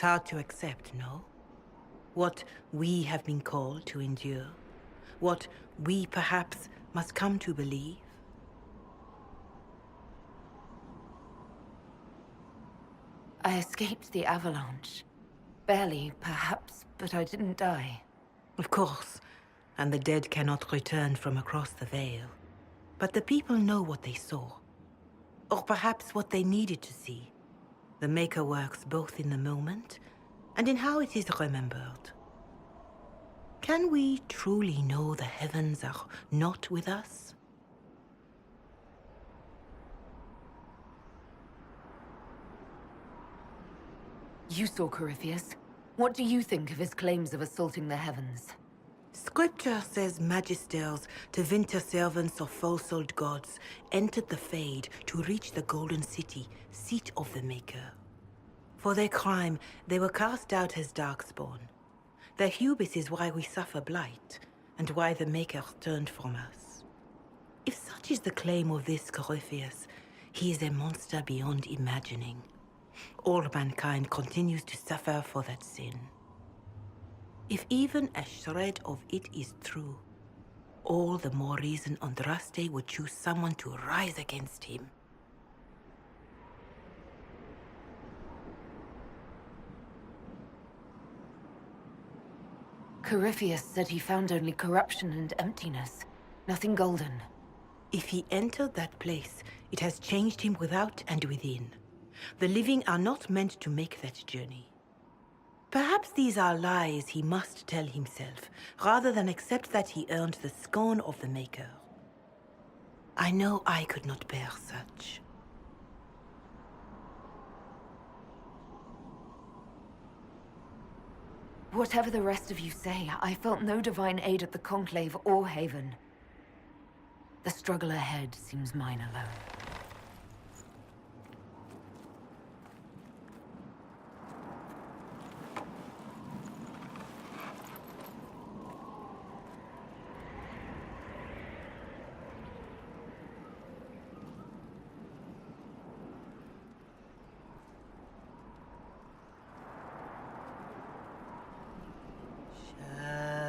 hard to accept, no? What we have been called to endure. What we perhaps must come to believe. I escaped the avalanche. Barely, perhaps, but I didn't die. Of course, and the dead cannot return from across the veil. But the people know what they saw. Or perhaps what they needed to see. The Maker works both in the moment and in how it is remembered. Can we truly know the heavens are not with us? You saw Corypheus. What do you think of his claims of assaulting the heavens? Scripture says magisters, to winter servants of false-souled gods, entered the Fade to reach the Golden City, seat of the Maker. For their crime, they were cast out as darkspawn. Their hubris is why we suffer blight, and why the Maker turned from us. If such is the claim of this Corypheus, he is a monster beyond imagining. All mankind continues to suffer for that sin. If even a shred of it is true, all the more reason Andraste would choose someone to rise against him. Corypheus said he found only corruption and emptiness, nothing golden. If he entered that place, it has changed him without and within. The living are not meant to make that journey. Perhaps these are lies he must tell himself, rather than accept that he earned the scorn of the Maker. I know I could not bear such. Whatever the rest of you say, I felt no divine aid at the Conclave or Haven. The struggle ahead seems mine alone.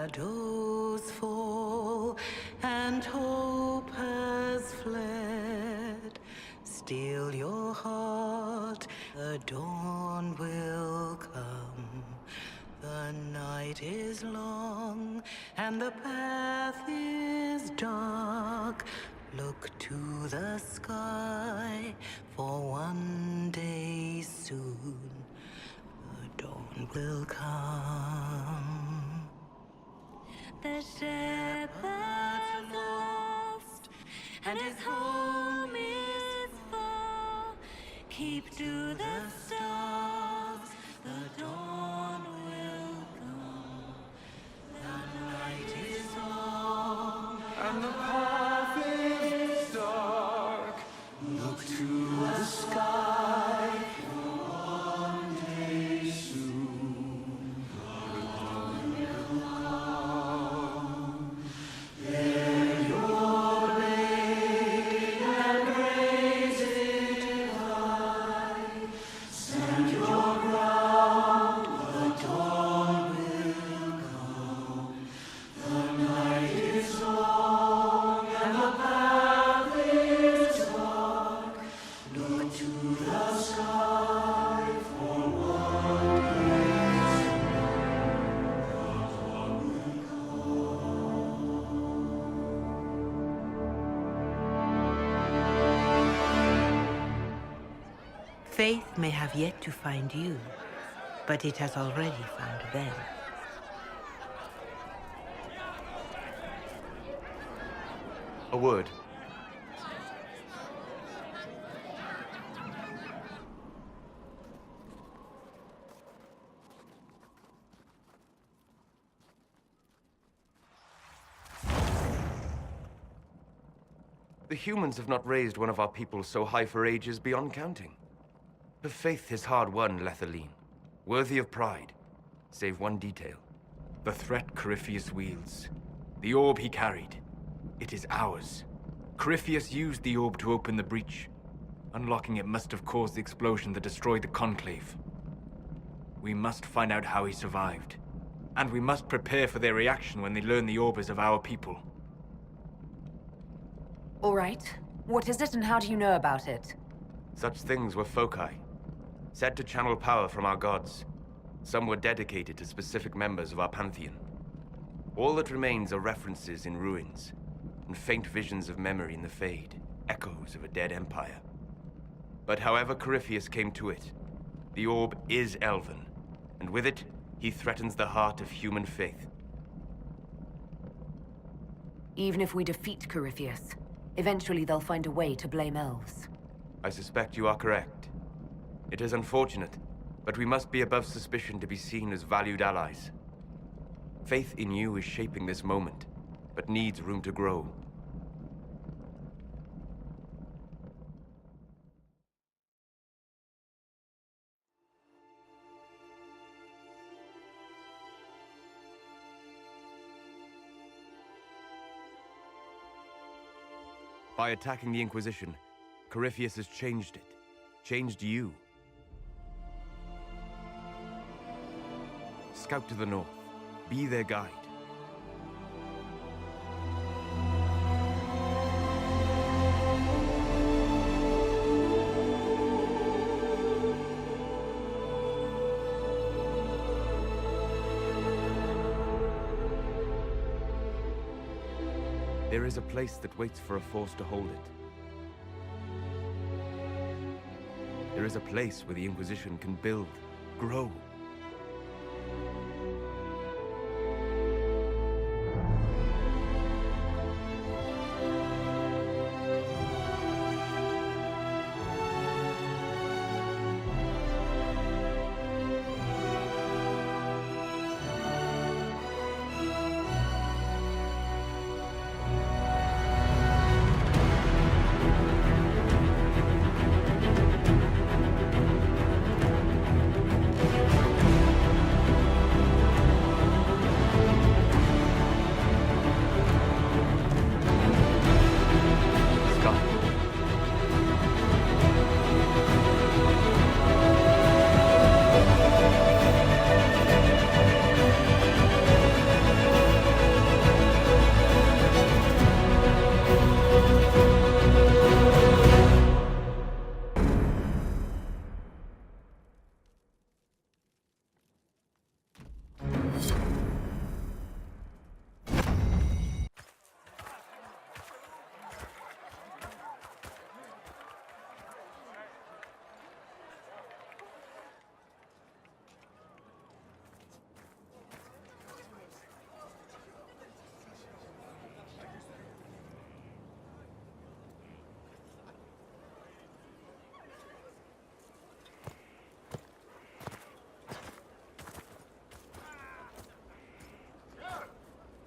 Shadows fall and hope has fled. Still your heart, the dawn will come. The night is long and the path is dark. Look to the sky, for one day soon the dawn will come. The shepherd's lost, and his home is far. Keep to the stars, the dawn will come. The night is long, and the path is dark. Look to the sky, for one day soon the dawn will come. Bear your blade and raise it high. Stand your ground, the dawn will come. The night is long and the path is dark. Look to the sky, for one day soon the dawn will Faith may have yet to find you, but it has already found them. A word. The humans have not raised one of our people so high for ages beyond counting. Her faith is hard won, Lethaline, worthy of pride, save one detail. The threat Corypheus wields. The orb he carried. It is ours. Corypheus used the orb to open the breach. Unlocking it must have caused the explosion that destroyed the Conclave. We must find out how he survived. And we must prepare for their reaction when they learn the orb is of our people. All right. What is it and how do you know about it? Such things were foci, said to channel power from our gods. Some were dedicated to specific members of our pantheon. All that remains are references in ruins, and faint visions of memory in the Fade, echoes of a dead empire. But however Corypheus came to it, the orb is Elven, and with it, he threatens the heart of human faith. Even if we defeat Corypheus, eventually they'll find a way to blame elves. I suspect you are correct. It is unfortunate, but we must be above suspicion to be seen as valued allies. Faith in you is shaping this moment, but needs room to grow. By attacking the Inquisition, Corypheus has changed it. Changed you. Scout to the north. Be their guide. There is a place that waits for a force to hold it. There is a place where the Inquisition can build, grow.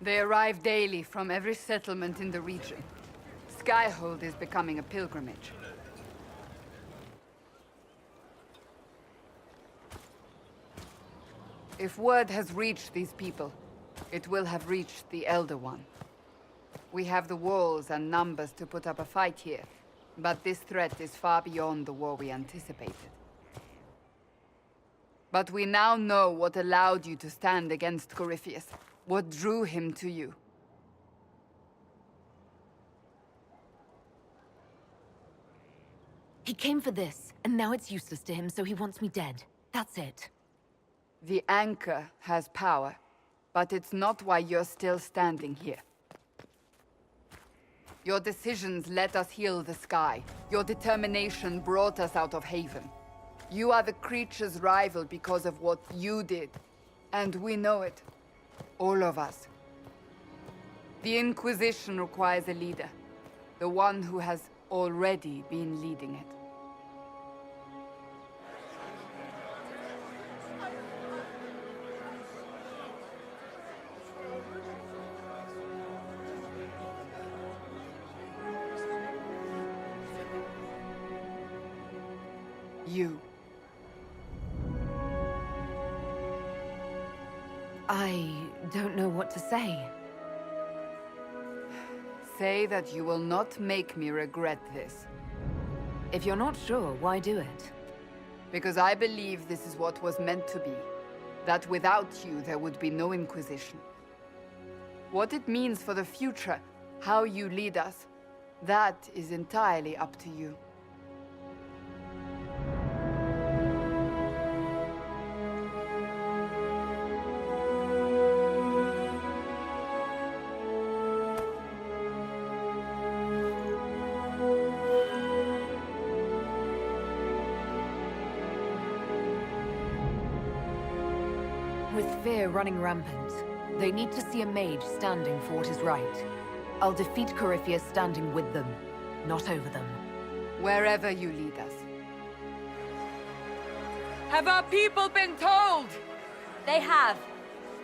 They arrive daily from every settlement in the region. Skyhold is becoming a pilgrimage. If word has reached these people, it will have reached the Elder One. We have the walls and numbers to put up a fight here, but this threat is far beyond the war we anticipated. But we now know what allowed you to stand against Corypheus. What drew him to you? He came for this, and now it's useless to him, so he wants me dead. That's it. The Anchor has power, but it's not why you're still standing here. Your decisions let us heal the sky. Your determination brought us out of Haven. You are the creature's rival because of what you did, and we know it. All of us. The Inquisition requires a leader. The one who has already been leading it. You. I don't know what to say. Say that you will not make me regret this. If you're not sure, why do it? Because I believe this is what was meant to be. that without you there would be no Inquisition. What it means for the future, how you lead us, that is entirely up to you. With fear running rampant, they need to see a mage standing for what is right. I'll defeat Corypheus standing with them, not over them. Wherever you lead us. Have our people been told? They have.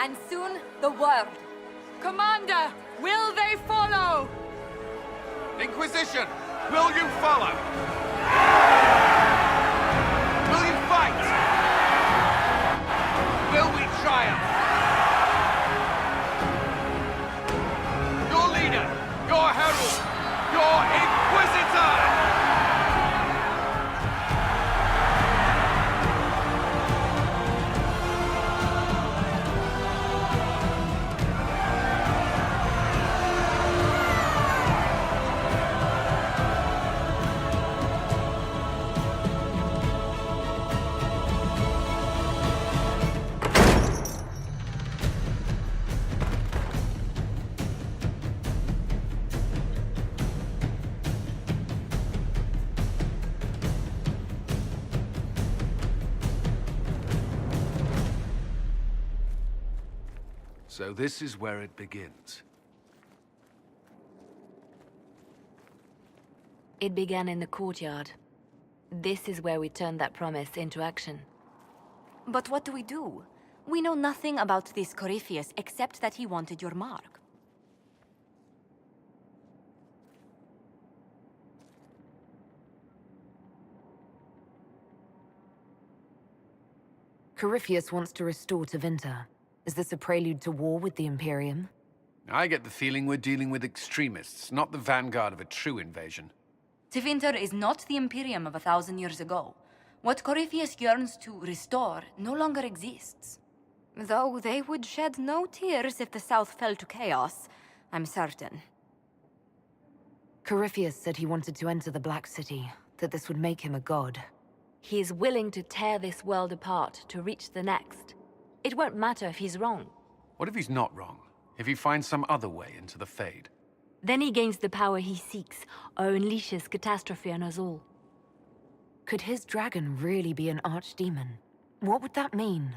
And soon, the world. Commander, will they follow? Inquisition, will you follow? Will you fight? Will we triumph? Your leader, your herald, your Inquisitor! So this is where it begins. It began in the courtyard. This is where we turned that promise into action. But what do we do? We know nothing about this Corypheus except that he wanted your mark. Corypheus wants to restore Tevinter. Is this a prelude to war with the Imperium? I get the feeling we're dealing with extremists, not the vanguard of a true invasion. Tevinter is not the Imperium of 1,000 years ago. What Corypheus yearns to restore no longer exists. Though they would shed no tears if the South fell to chaos, I'm certain. Corypheus said he wanted to enter the Black City, that this would make him a god. He is willing to tear this world apart to reach the next. It won't matter if he's wrong. What if he's not wrong? If he finds some other way into the Fade? Then he gains the power he seeks, or unleashes catastrophe on us all. Could his dragon really be an archdemon? What would that mean?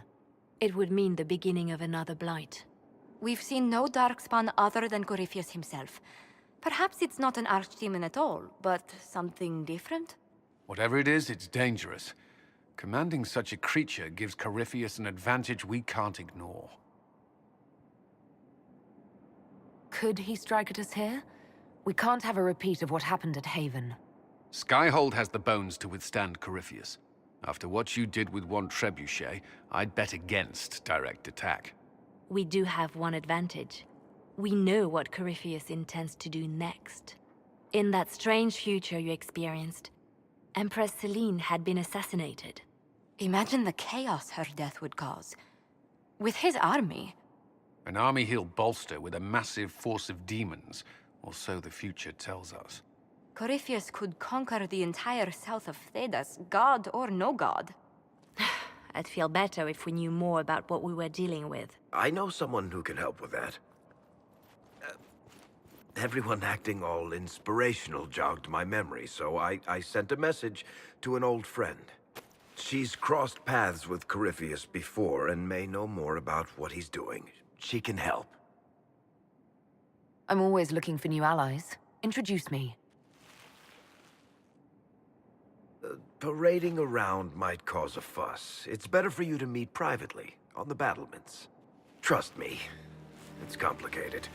It would mean the beginning of another blight. We've seen no darkspawn other than Corypheus himself. Perhaps it's not an archdemon at all, but something different? Whatever it is, it's dangerous. Commanding such a creature gives Corypheus an advantage we can't ignore. Could he strike at us here? We can't have a repeat of what happened at Haven. Skyhold has the bones to withstand Corypheus. After what you did with one trebuchet, I'd bet against direct attack. We do have one advantage. We know what Corypheus intends to do next. In that strange future you experienced, Empress Selene had been assassinated. Imagine the chaos her death would cause. With his army. An army he'll bolster with a massive force of demons, or so the future tells us. Corypheus could conquer the entire south of Thedas, god or no god. I'd feel better if we knew more about what we were dealing with. I know someone who can help with that. Everyone acting all inspirational jogged my memory, so I sent a message to an old friend. She's crossed paths with Corypheus before and may know more about what he's doing. She can help. I'm always looking for new allies. Introduce me. Parading around might cause a fuss. It's better for you to meet privately, on the battlements. Trust me, it's complicated.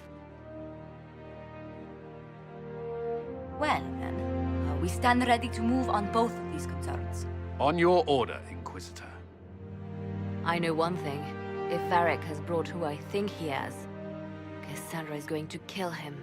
Well, then, we stand ready to move on both of these concerns. On your order, Inquisitor. I know one thing. If Varric has brought who I think he has, Cassandra is going to kill him.